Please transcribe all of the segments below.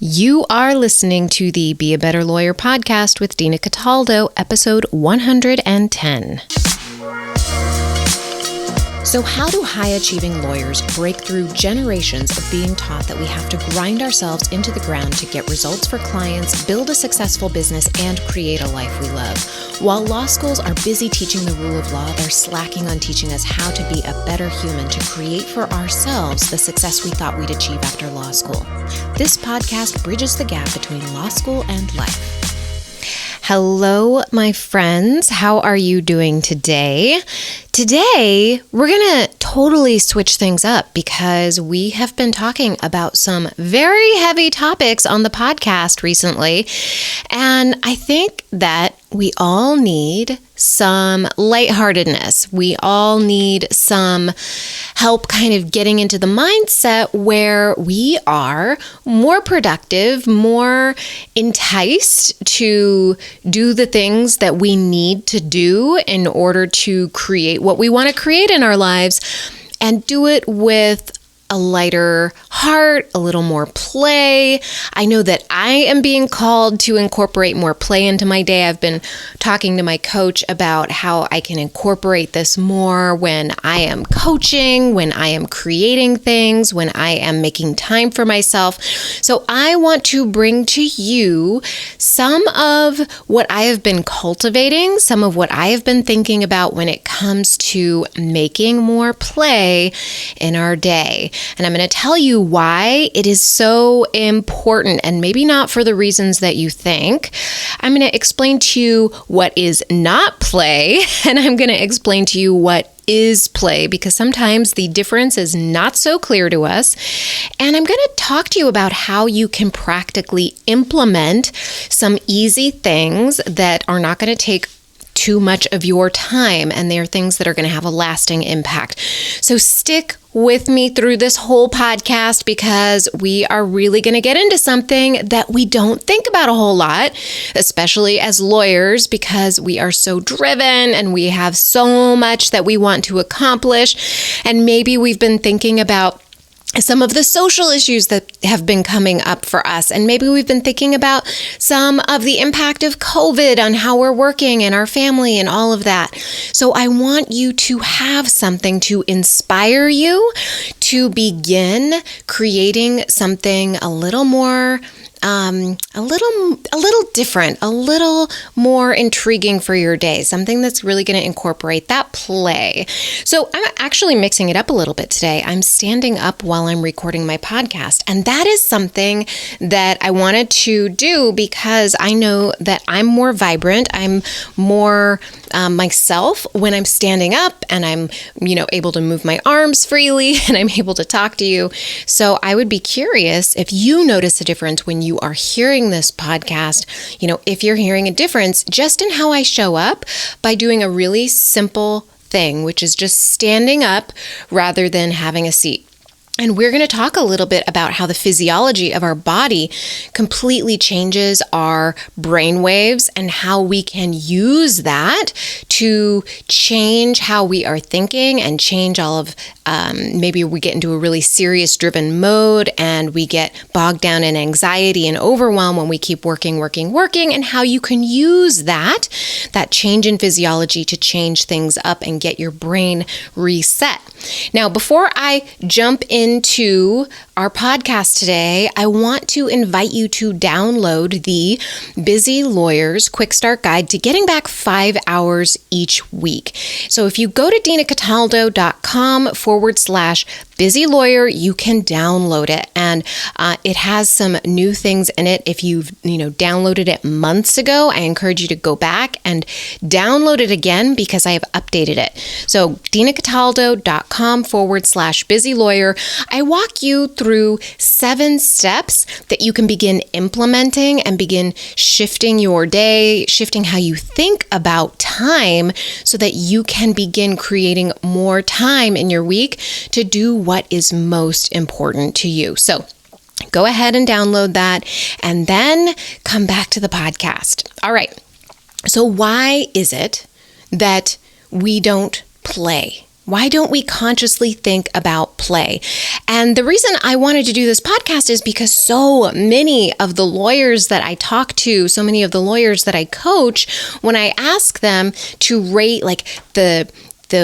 You are listening to the Be a Better Lawyer podcast with Dina Cataldo, episode 110. So how do high-achieving lawyers break through generations of being taught that we have to grind ourselves into the ground to get results for clients, build a successful business, and create a life we love? While law schools are busy teaching the rule of law, they're slacking on teaching us how to be a better human to create for ourselves the success we thought we'd achieve after law school. This podcast bridges the gap between law school and life. Hello, my friends. How are you doing today? Today, we're going to totally switch things up because we have been talking about some very heavy topics on the podcast recently. And I think that we all need some lightheartedness. We all need some help kind of getting into the mindset where we are more productive, more enticed to do the things that we need to do in order to create what we want to create in our lives, and do it with a lighter heart, a little more play. I know that I am being called to incorporate more play into my day. I've been talking to my coach about how I can incorporate this more when I am coaching, when I am creating things, when I am making time for myself. So I want to bring to you some of what I have been cultivating, some of what I have been thinking about when it comes to making more play in our day. And I'm going to tell you why it is so important, and maybe not for the reasons that you think. I'm going to explain to you what is not play, and I'm going to explain to you what is play, because sometimes the difference is not so clear to us. And I'm going to talk to you about how you can practically implement some easy things that are not going to take too much of your time, and they are things that are going to have a lasting impact. So stick with me through this whole podcast, because we are really going to get into something that we don't think about a whole lot, especially as lawyers, because we are so driven and we have so much that we want to accomplish. And maybe we've been thinking about some of the social issues that have been coming up for us. And maybe we've been thinking about some of the impact of COVID on how we're working and our family and all of that. So I want you to have something to inspire you to begin creating something a little more a little different, a little more intriguing for your day, something that's really going to incorporate that play. So I'm actually mixing it up a little bit today. I'm standing up while I'm recording my podcast, and that is something that I wanted to do because I know that I'm more vibrant, I'm more myself when I'm standing up, and I'm, able to move my arms freely, and I'm able to talk to you. So I would be curious if you notice a difference when you are hearing this podcast, if you're hearing a difference just in how I show up by doing a really simple thing, which is just standing up rather than having a seat. And we're going to talk a little bit about how the physiology of our body completely changes our brain waves and how we can use that to change how we are thinking and change all of, maybe we get into a really serious driven mode and we get bogged down in anxiety and overwhelm when we keep working, and how you can use that change in physiology to change things up and get your brain reset. Now, before I jump into our podcast today, I want to invite you to download the Busy Lawyers Quick Start Guide to getting back 5 hours each week. So if you go to dinacataldo.com/busy lawyer, you can download it. And it has some new things in it. If you've downloaded it months ago, I encourage you to go back and download it again because I have updated it. So dinacataldo.com/busy lawyer. I walk you through 7 steps that you can begin implementing and begin shifting your day, shifting how you think about time so that you can begin creating more time in your week to do what is most important to you. So go ahead and download that and then come back to the podcast. All right. So why is it that we don't play? Why don't we consciously think about play? And the reason I wanted to do this podcast is because so many of the lawyers that I talk to, so many of the lawyers that I coach, when I ask them to rate like the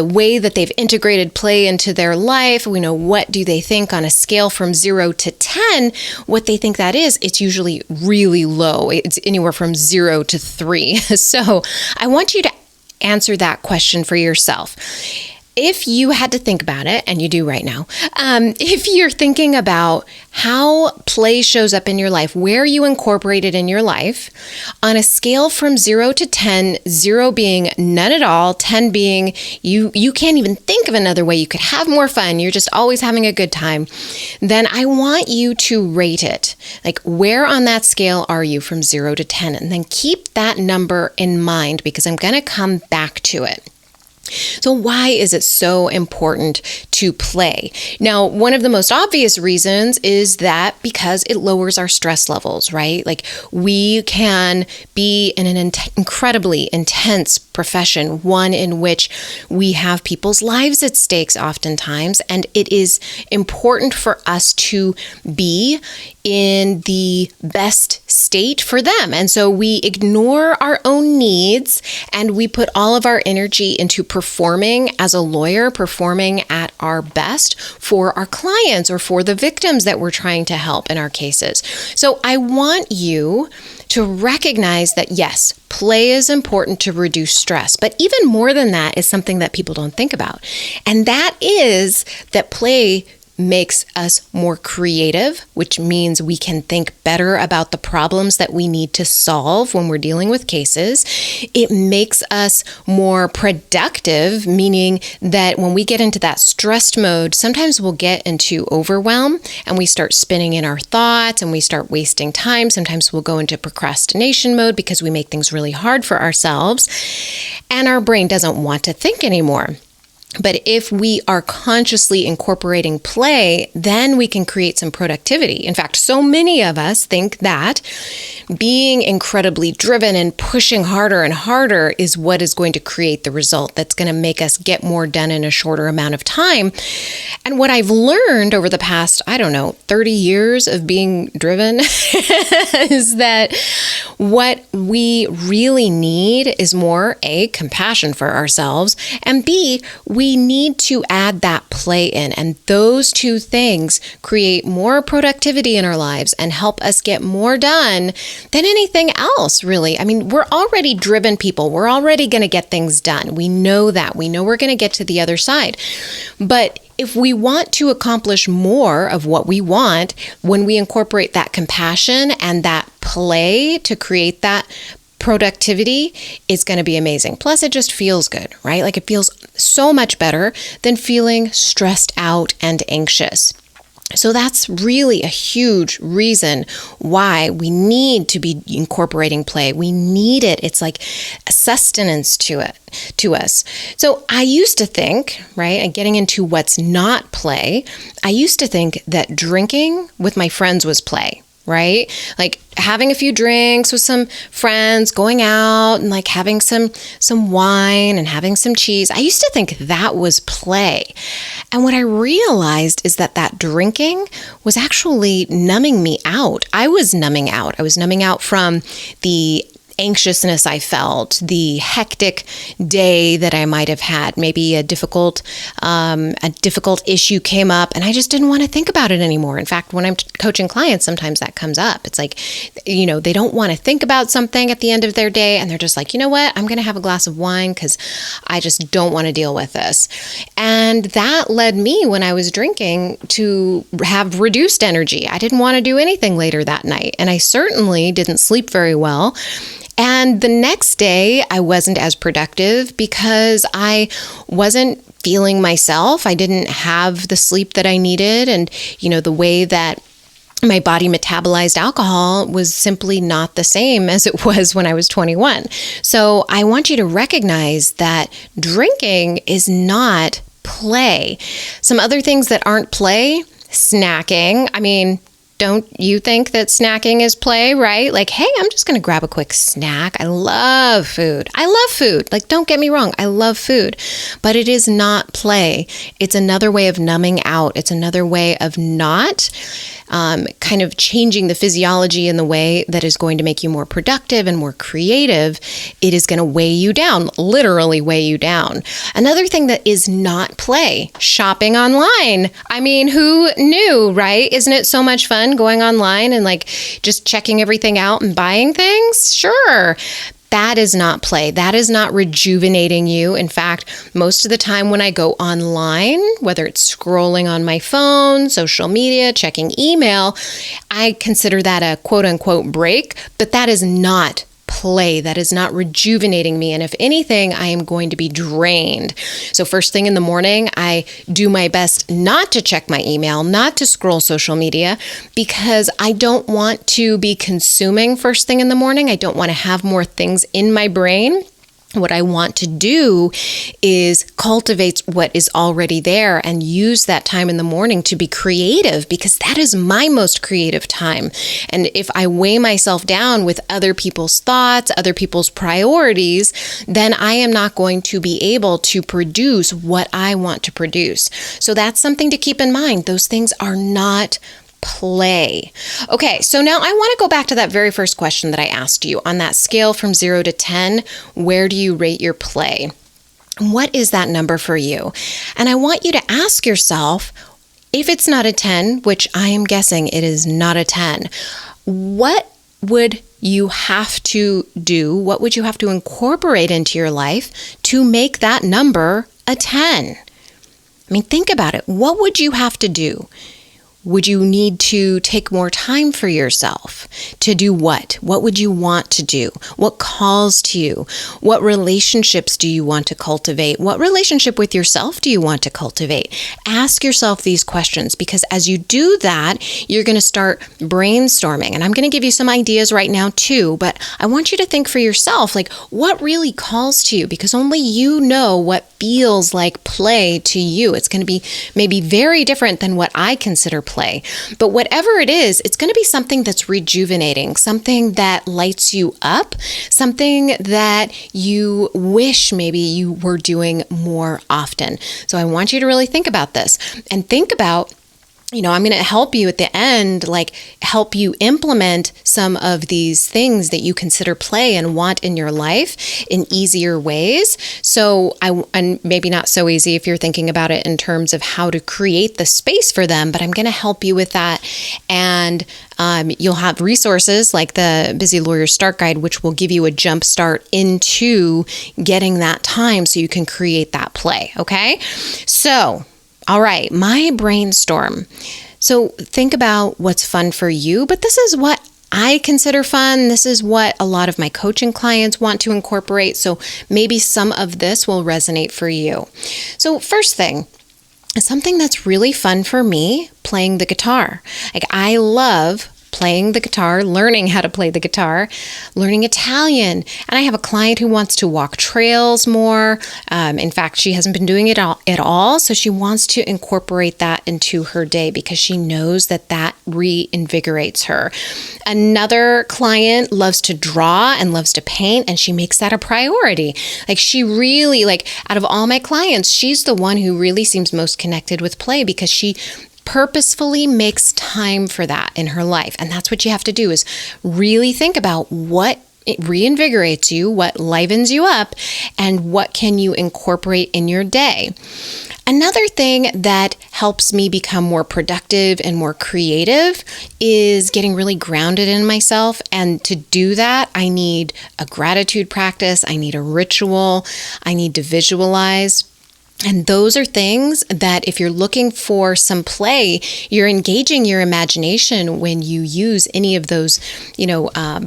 way that they've integrated play into their life, what do they think on a scale from 0 to 10, what they think that is, it's usually really low. It's anywhere from 0 to 3. So I want you to answer that question for yourself. If you had to think about it, and you do right now, if you're thinking about how play shows up in your life, where you incorporate it in your life, on a scale from 0 to 10, 0 being none at all, 10 being you can't even think of another way you could have more fun, you're just always having a good time, then I want you to rate it. Like, where on that scale are you from 0 to 10? And then keep that number in mind, because I'm going to come back to it. So why is it so important to play? Now, one of the most obvious reasons is that because it lowers our stress levels, right? Like, we can be in an incredibly intense profession, one in which we have people's lives at stakes oftentimes, and it is important for us to be in the best state for them. And so we ignore our own needs and we put all of our energy into performing as a lawyer, performing at our best for our clients or for the victims that we're trying to help in our cases. So I want you to recognize that, yes, play is important to reduce stress, but even more than that is something that people don't think about. And that is that play makes us more creative, which means we can think better about the problems that we need to solve when we're dealing with cases. It makes us more productive, meaning that when we get into that stressed mode, sometimes we'll get into overwhelm and we start spinning in our thoughts and we start wasting time. Sometimes we'll go into procrastination mode because we make things really hard for ourselves and our brain doesn't want to think anymore. But if we are consciously incorporating play, then we can create some productivity. In fact, so many of us think that being incredibly driven and pushing harder and harder is what is going to create the result that's going to make us get more done in a shorter amount of time. And what I've learned over the past, 30 years of being driven is that what we really need is more, A, compassion for ourselves, and B, we need to add that play in. And those two things create more productivity in our lives and help us get more done than anything else, really. I mean, we're already driven people. We're already going to get things done. We know that. We know we're going to get to the other side. But if we want to accomplish more of what we want, when we incorporate that compassion and that play to create that productivity, it's going to be amazing. Plus, it just feels good, right? Like, it feels so much better than feeling stressed out and anxious. So that's really a huge reason why we need to be incorporating play. We need it. It's like a sustenance to us. So I used to think, right, and getting into what's not play, I used to think that drinking with my friends was play. Right? Like having a few drinks with some friends, going out and like having some wine and having some cheese. I used to think that was play. And what I realized is that drinking was actually numbing me out. I was numbing out. I was numbing out from the anxiousness I felt, the hectic day that I might have had. Maybe a difficult issue came up and I just didn't want to think about it anymore. In fact, when I'm coaching clients, sometimes that comes up. It's like, they don't want to think about something at the end of their day and they're just like, you know what, I'm going to have a glass of wine because I just don't want to deal with this. And that led me, when I was drinking, to have reduced energy. I didn't want to do anything later that night. And I certainly didn't sleep very well. And the next day, I wasn't as productive because I wasn't feeling myself. I didn't have the sleep that I needed. And, the way that my body metabolized alcohol was simply not the same as it was when I was 21. So I want you to recognize that drinking is not play. Some other things that aren't play, snacking. I mean, Don't you think that snacking is play, right? Like, hey, I'm just going to grab a quick snack. I love food. Like, don't get me wrong. I love food, but it is not play. It's another way of numbing out. It's another way of not kind of changing the physiology in the way that is going to make you more productive and more creative. It is going to weigh you down, literally weigh you down. Another thing that is not play, shopping online. I mean, who knew, right? Isn't it so much fun going online and like just checking everything out and buying things? Sure. That is not play. That is not rejuvenating you. In fact, most of the time when I go online, whether it's scrolling on my phone, social media, checking email, I consider that a quote unquote break, but that is not play. That is not rejuvenating me. And if anything, I am going to be drained. So first thing in the morning, I do my best not to check my email, not to scroll social media, because I don't want to be consuming first thing in the morning. I don't want to have more things in my brain. What I want to do is cultivate what is already there and use that time in the morning to be creative, because that is my most creative time. And if I weigh myself down with other people's thoughts, other people's priorities, then I am not going to be able to produce what I want to produce. So that's something to keep in mind. Those things are not play. Okay, so now I want to go back to that very first question that I asked you. On that scale from 0 to 10, where do you rate your play? What is that number for you? And I want you to ask yourself, if it's not a 10, which I am guessing it is not a 10, what would you have to do? What would you have to incorporate into your life to make that number a 10? I mean, think about it. What would you have to do? Would you need to take more time for yourself? To do what? What would you want to do? What calls to you? What relationships do you want to cultivate? What relationship with yourself do you want to cultivate? Ask yourself these questions, because as you do that, you're going to start brainstorming. And I'm going to give you some ideas right now too, but I want you to think for yourself, like, what really calls to you? Because only you know what feels like play to you. It's going to be maybe very different than what I consider play. But whatever it is, it's going to be something that's rejuvenating, something that lights you up, something that you wish maybe you were doing more often. So I want you to really think about this and think about, I'm going to help you at the end, like help you implement some of these things that you consider play and want in your life in easier ways. So and maybe not so easy if you're thinking about it in terms of how to create the space for them, but I'm going to help you with that. And you'll have resources like the Busy Lawyer Start Guide, which will give you a jump start into getting that time so you can create that play. Okay. So all right, my brainstorm. So think about what's fun for you, but this is what I consider fun. This is what a lot of my coaching clients want to incorporate. So maybe some of this will resonate for you. So first thing, something that's really fun for me, playing the guitar. Like, I love playing the guitar, learning how to play the guitar, learning Italian. And I have a client who wants to walk trails more. In fact, she hasn't been doing it at all. So she wants to incorporate that into her day because she knows that reinvigorates her. Another client loves to draw and loves to paint, and she makes that a priority. Like, she really, out of all my clients, she's the one who really seems most connected with play because she purposefully makes time for that in her life. And that's what you have to do, is really think about what it reinvigorates you, what livens you up, and what can you incorporate in your day. Another thing that helps me become more productive and more creative is getting really grounded in myself. And to do that, I need a gratitude practice. I need a ritual. I need to visualize. And those are things that if you're looking for some play, you're engaging your imagination when you use any of those,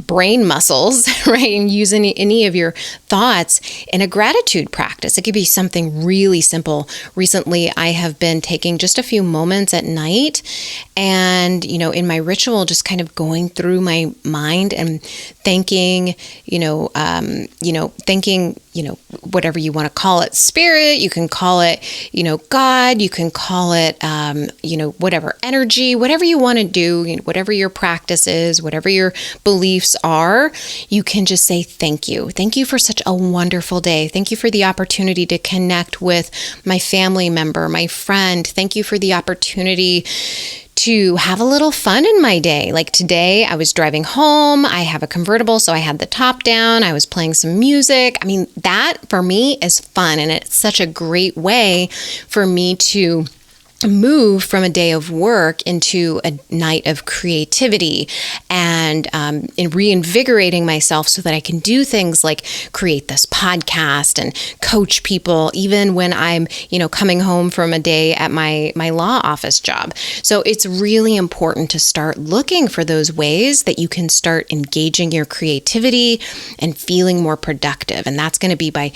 brain muscles, right? And use any of your thoughts in a gratitude practice. It could be something really simple. Recently, I have been taking just a few moments at night and, in my ritual, just kind of going through my mind and thanking, whatever you want to call it, spirit, you can call call it, God, you can call it, whatever energy, whatever you want to do, whatever your practice is, whatever your beliefs are, you can just say thank you. Thank you for such a wonderful day. Thank you for the opportunity to connect with my family member, my friend. Thank you for the opportunity to have a little fun in my day. Like today, I was driving home. I have a convertible, so I had the top down. I was playing some music. I mean, that for me is fun, and it's such a great way for me to move from a day of work into a night of creativity and in reinvigorating myself so that I can do things like create this podcast and coach people, even when I'm, coming home from a day at my law office job. So it's really important to start looking for those ways that you can start engaging your creativity and feeling more productive. And that's going to be by,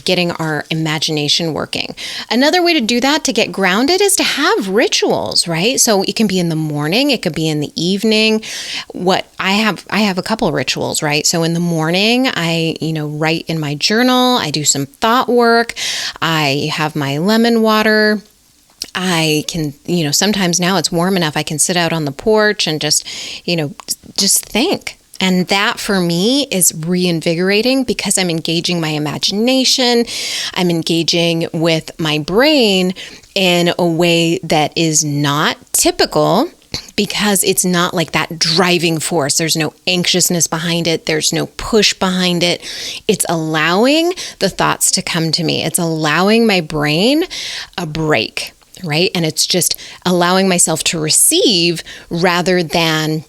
getting our imagination working. Another way to do that, to get grounded, is to have rituals, right? So it can be in the morning, it could be in the evening. What I have a couple of rituals, right? So in the morning, I, write in my journal, I do some thought work, I have my lemon water. I can, sometimes now it's warm enough, I can sit out on the porch and just think. And that for me is reinvigorating because I'm engaging my imagination. I'm engaging with my brain in a way that is not typical, because it's not like that driving force. There's no anxiousness behind it. There's no push behind it. It's allowing the thoughts to come to me. It's allowing my brain a break, right? And it's just allowing myself to receive rather than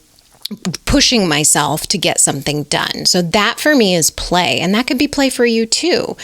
pushing myself to get something done. So that for me is play, and that could be play for you too.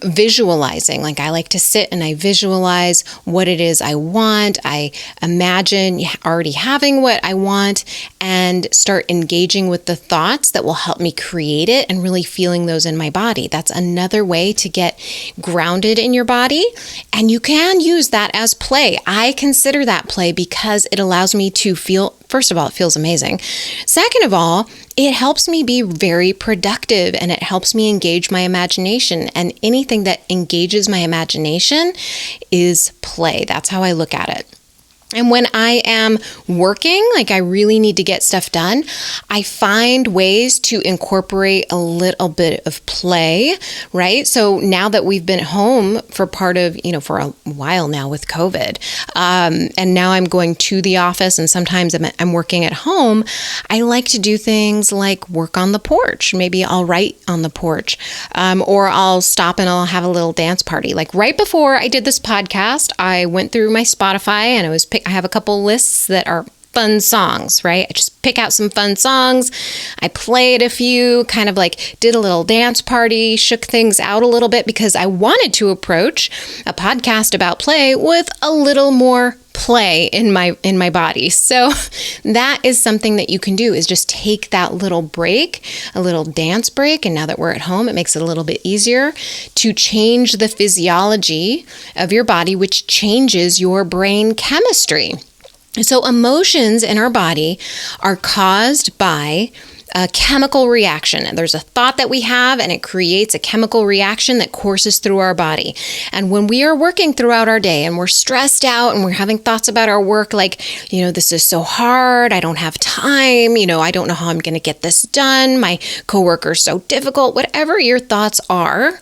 Visualizing, like I like to sit and I visualize what it is I want. I imagine already having what I want and start engaging with the thoughts that will help me create it and really feeling those in my body. That's another way to get grounded in your body. And you can use that as play. I consider that play because it allows me to feel, first of all, it feels amazing. Second of all, it helps me be very productive and it helps me engage my imagination. And anything that engages my imagination is play. That's how I look at it. And when I am working, like I really need to get stuff done, I find ways to incorporate a little bit of play, right? So now that we've been home for part of, for a while now with COVID, and now I'm going to the office and sometimes I'm working at home, I like to do things like work on the porch. Maybe I'll write on the porch, or I'll stop and I'll have a little dance party. Like right before I did this podcast, I went through my Spotify and I have a couple lists that are fun songs, right? I just pick out some fun songs. I played a few, kind of like did a little dance party, shook things out a little bit because I wanted to approach a podcast about play with a little more play in my body. So that is something that you can do, is just take that little break, a little dance break. And now that we're at home, it makes it a little bit easier to change the physiology of your body, which changes your brain chemistry. So emotions in our body are caused by a chemical reaction. And there's a thought that we have and it creates a chemical reaction that courses through our body. And when we are working throughout our day and we're stressed out and we're having thoughts about our work, like, this is so hard, I don't have time, I don't know how I'm going to get this done, my coworker's so difficult, whatever your thoughts are,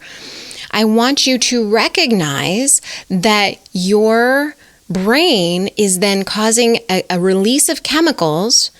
I want you to recognize that your brain is then causing a release of chemicals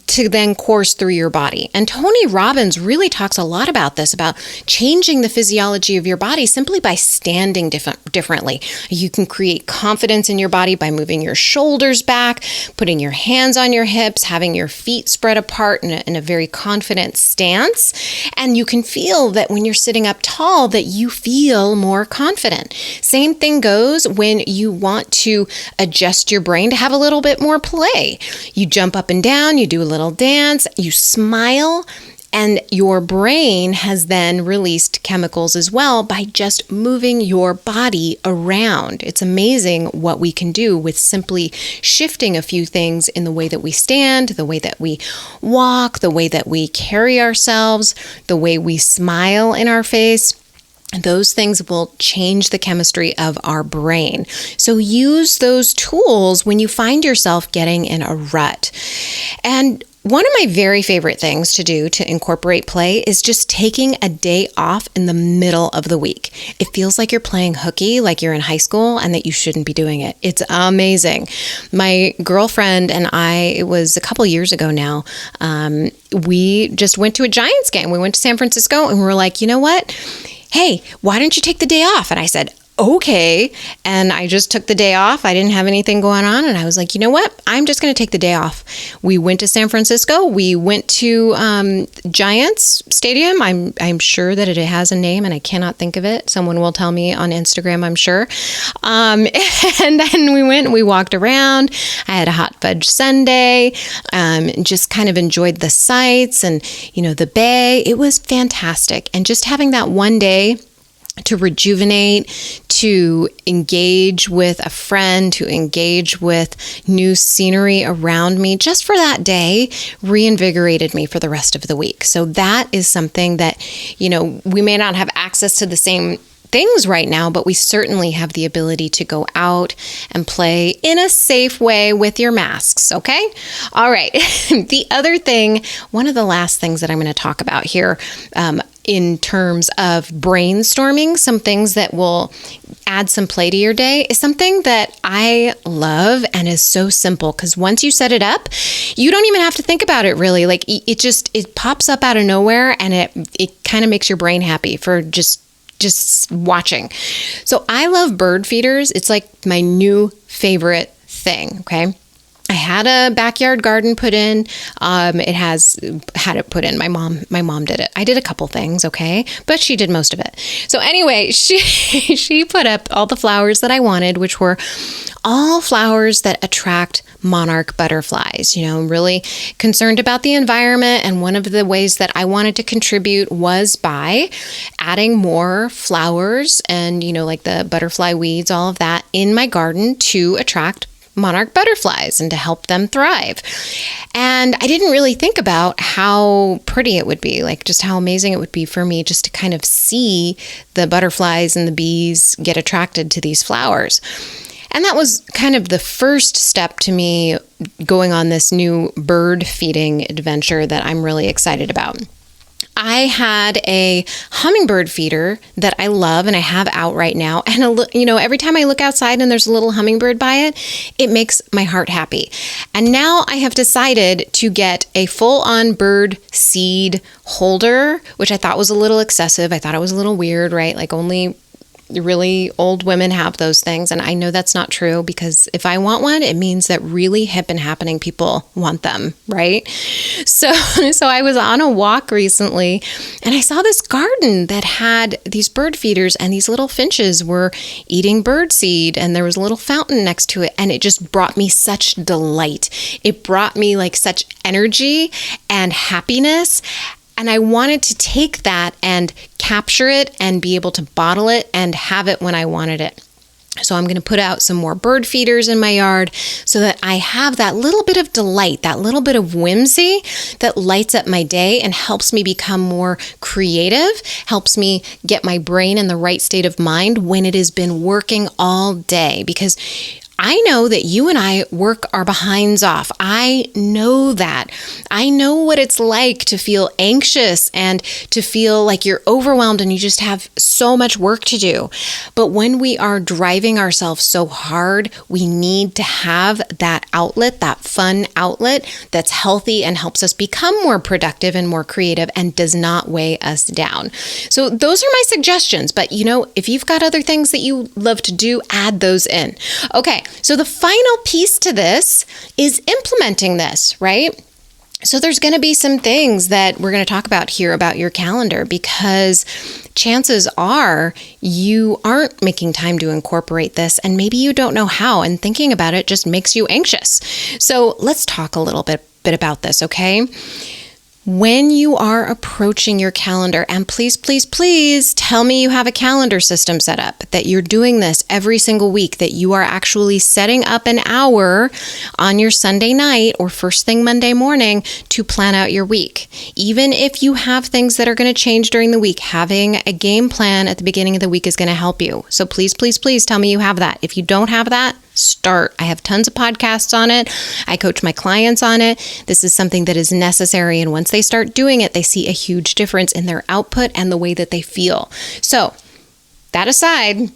to then course through your body. And Tony Robbins really talks a lot about this, about changing the physiology of your body simply by standing differently. You can create confidence in your body by moving your shoulders back, putting your hands on your hips, having your feet spread apart in a very confident stance. And you can feel that when you're sitting up tall, that you feel more confident. Same thing goes when you want to adjust your brain to have a little bit more play. You jump up and down, you do a little dance, you smile, and your brain has then released chemicals as well by just moving your body around. It's amazing what we can do with simply shifting a few things in the way that we stand, the way that we walk, the way that we carry ourselves, the way we smile in our face. those things will change the chemistry of our brain. So use those tools when you find yourself getting in a rut. And one of my very favorite things to do to incorporate play is just taking a day off in the middle of the week. It feels like you're playing hooky, like you're in high school, and that you shouldn't be doing it. It's amazing. My girlfriend and I, it was a couple years ago now, we just went to a Giants game. We went to San Francisco and we were like, you know what? Hey, why don't you take the day off? And I said, okay. And I just took the day off. I didn't have anything going on. And I was like, you know what? I'm just going to take the day off. We went to San Francisco. We went to Giants Stadium. I'm sure that it has a name and I cannot think of it. Someone will tell me on Instagram, I'm sure. And then we walked around. I had a hot fudge sundae, just kind of enjoyed the sights and, the bay. It was fantastic. And just having that one day to rejuvenate, to engage with a friend, to engage with new scenery around me, just for that day, reinvigorated me for the rest of the week. So that is something that, we may not have access to the same things right now, but we certainly have the ability to go out and play in a safe way with your masks, okay? All right. The other thing, one of the last things that I'm going to talk about here, in terms of brainstorming, some things that will add some play to your day, is something that I love and is so simple, because once you set it up, you don't even have to think about it really. Like it pops up out of nowhere, and it kind of makes your brain happy for just watching. So I love bird feeders. It's like my new favorite thing, okay? I had a backyard garden put in. It had it put in. My mom did it. I did a couple things, okay? But she did most of it. So anyway, she put up all the flowers that I wanted, which were all flowers that attract monarch butterflies. I'm really concerned about the environment, and one of the ways that I wanted to contribute was by adding more flowers and, like the butterfly weeds, all of that in my garden to attract monarch butterflies and to help them thrive. And I didn't really think about how pretty it would be, like just how amazing it would be for me just to kind of see the butterflies and the bees get attracted to these flowers. And that was kind of the first step to me going on this new bird feeding adventure that I'm really excited about. I had a hummingbird feeder that I love and I have out right now. And, every time I look outside and there's a little hummingbird by it, it makes my heart happy. And now I have decided to get a full-on bird seed holder, which I thought was a little excessive. I thought it was a little weird, right? Like only really old women have those things. And I know that's not true, because if I want one, it means that really hip and happening people want them, right? So I was on a walk recently and I saw this garden that had these bird feeders, and these little finches were eating bird seed, and there was a little fountain next to it. And it just brought me such delight. It brought me like such energy and happiness. And I wanted to take that and capture it and be able to bottle it and have it when I wanted it. So I'm going to put out some more bird feeders in my yard so that I have that little bit of delight, that little bit of whimsy that lights up my day and helps me become more creative, helps me get my brain in the right state of mind when it has been working all day. Because I know that you and I work our behinds off. I know that. I know what it's like to feel anxious and to feel like you're overwhelmed and you just have so much work to do. But when we are driving ourselves so hard, we need to have that outlet, that fun outlet that's healthy and helps us become more productive and more creative and does not weigh us down. So those are my suggestions. But if you've got other things that you love to do, add those in. Okay. So the final piece to this is implementing this, right? So there's going to be some things that we're going to talk about here about your calendar, because chances are you aren't making time to incorporate this, and maybe you don't know how, and thinking about it just makes you anxious. So let's talk a little bit about this, okay? When you are approaching your calendar, and please, please, please tell me you have a calendar system set up, that you're doing this every single week, that you are actually setting up an hour on your Sunday night or first thing Monday morning to plan out your week. Even if you have things that are going to change during the week, having a game plan at the beginning of the week is going to help you. So please, please, please tell me you have that. If you don't have that, start. I have tons of podcasts on it. I coach my clients on it. This is something that is necessary. And once they start doing it, they see a huge difference in their output and the way that they feel. So that aside,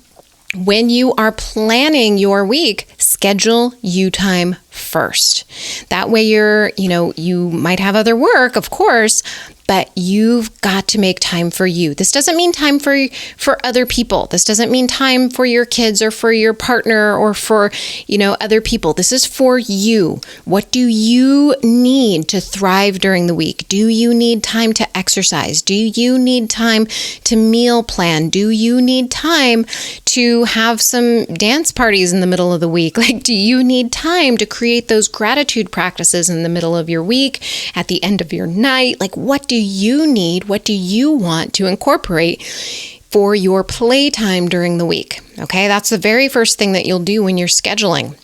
when you are planning your week, schedule you time first. That way you might have other work, of course, but you've got to make time for you. This doesn't mean time for other people. This doesn't mean time for your kids or for your partner or for, other people. This is for you. What do you need to thrive during the week? Do you need time to exercise? Do you need time to meal plan? Do you need time to have some dance parties in the middle of the week? Do you need time to create those gratitude practices in the middle of your week, at the end of your night? What do you need? What do you want to incorporate for your playtime during the week? Okay, that's the very first thing that you'll do when you're scheduling.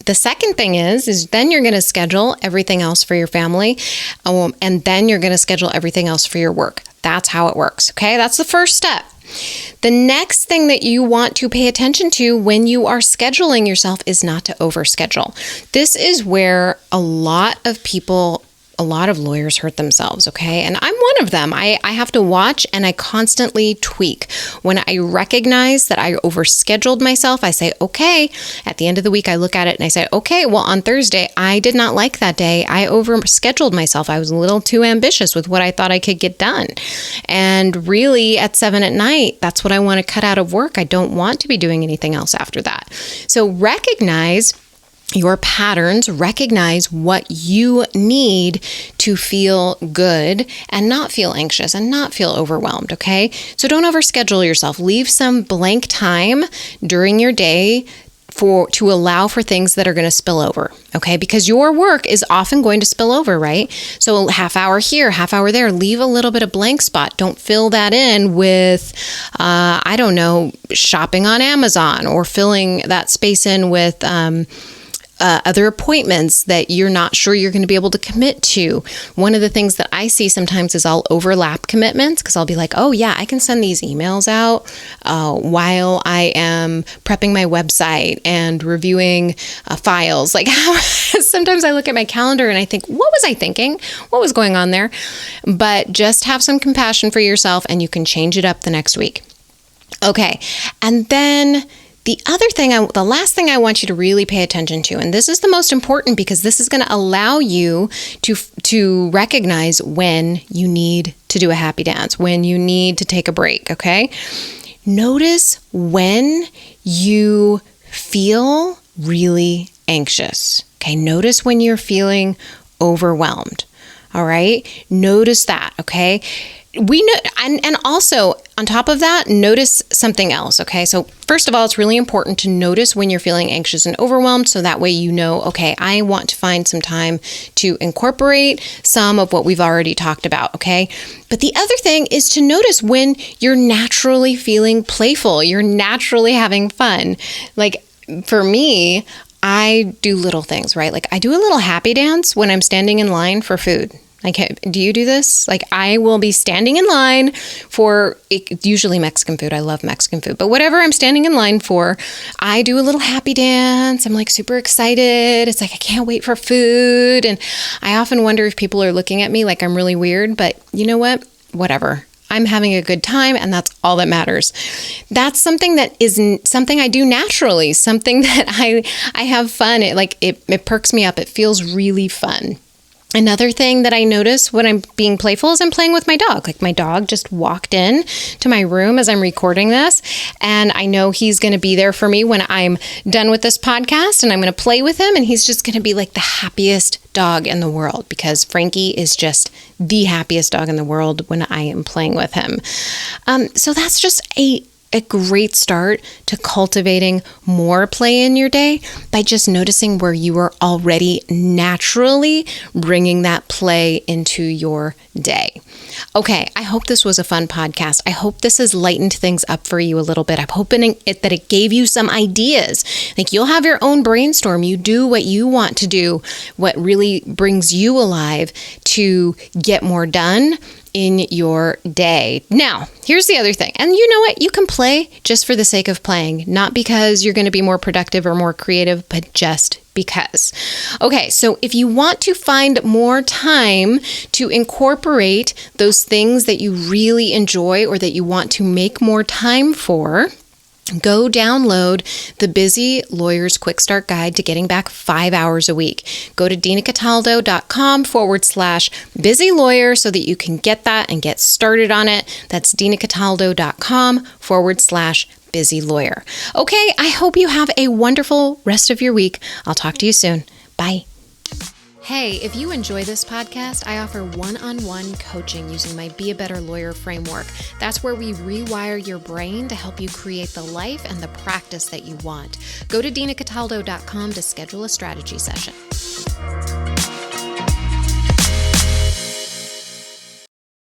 The second thing is then you're going to schedule everything else for your family, and then you're going to schedule everything else for your work. That's how it works. Okay, that's the first step. The next thing that you want to pay attention to when you are scheduling yourself is not to overschedule. This is where a lot of lawyers hurt themselves, okay? And I'm one of them. I have to watch and I constantly tweak. When I recognize that I overscheduled myself, I say, okay. At the end of the week, I look at it and I say, okay, well, on Thursday, I did not like that day. I overscheduled myself. I was a little too ambitious with what I thought I could get done. And really, at 7 at night, that's what I want to cut out of work. I don't want to be doing anything else after that. So recognize your patterns, recognize what you need to feel good and not feel anxious and not feel overwhelmed, okay? So don't overschedule yourself. Leave some blank time during your day to allow for things that are going to spill over, okay? Because your work is often going to spill over, right? So half hour here, half hour there, leave a little bit of blank spot. Don't fill that in with, shopping on Amazon, or filling that space in with, other appointments that you're not sure you're going to be able to commit to. One of the things that I see sometimes is I'll overlap commitments, because I'll be like, oh yeah, I can send these emails out while I am prepping my website and reviewing files. Sometimes I look at my calendar and I think, what was I thinking? What was going on there? But just have some compassion for yourself and you can change it up the next week. Okay. And then the last thing I want you to really pay attention to, and this is the most important because this is going to allow you to recognize when you need to do a happy dance, when you need to take a break, okay? Notice when you feel really anxious, okay? Notice when you're feeling overwhelmed, all right? Notice that, okay? We know, and also on top of that, notice something else, okay? So first of all, it's really important to notice when you're feeling anxious and overwhelmed, so that way you know, okay, I want to find some time to incorporate some of what we've already talked about, okay? But the other thing is to notice when you're naturally feeling playful, you're naturally having fun. For me, I do little things, right? I do a little happy dance when I'm standing in line for food. Do you do this? I will be standing in line for usually Mexican food. I love Mexican food, but whatever I'm standing in line for, I do a little happy dance. I'm super excited. It's I can't wait for food. And I often wonder if people are looking at me like I'm really weird, but you know what? Whatever. I'm having a good time, and that's all that matters. That's something that isn't something I do naturally, something that I have fun. It perks me up. It feels really fun. Another thing that I notice when I'm being playful is I'm playing with my dog. My dog just walked in to my room as I'm recording this, and I know he's going to be there for me when I'm done with this podcast, and I'm going to play with him, and he's just going to be the happiest dog in the world, because Frankie is just the happiest dog in the world when I am playing with him. So that's just a a great start to cultivating more play in your day by just noticing where you are already naturally bringing that play into your day. Okay, I hope this was a fun podcast. I hope this has lightened things up for you a little bit. I'm hoping that it gave you some ideas. Like, you'll have your own brainstorm. You do what you want to do, what really brings you alive to get more done in your day. Now, here's the other thing. And you know what? You can play just for the sake of playing, not because you're going to be more productive or more creative, but just because. Okay, so if you want to find more time to incorporate those things that you really enjoy or that you want to make more time for, go download the Busy Lawyer's Quick Start Guide to Getting Back 5 hours a week. Go to dinacataldo.com/busy lawyer so that you can get that and get started on it. That's dinacataldo.com/busy lawyer. Okay, I hope you have a wonderful rest of your week. I'll talk to you soon. Bye. Hey, if you enjoy this podcast, I offer one-on-one coaching using my Be a Better Lawyer framework. That's where we rewire your brain to help you create the life and the practice that you want. Go to dinacataldo.com to schedule a strategy session.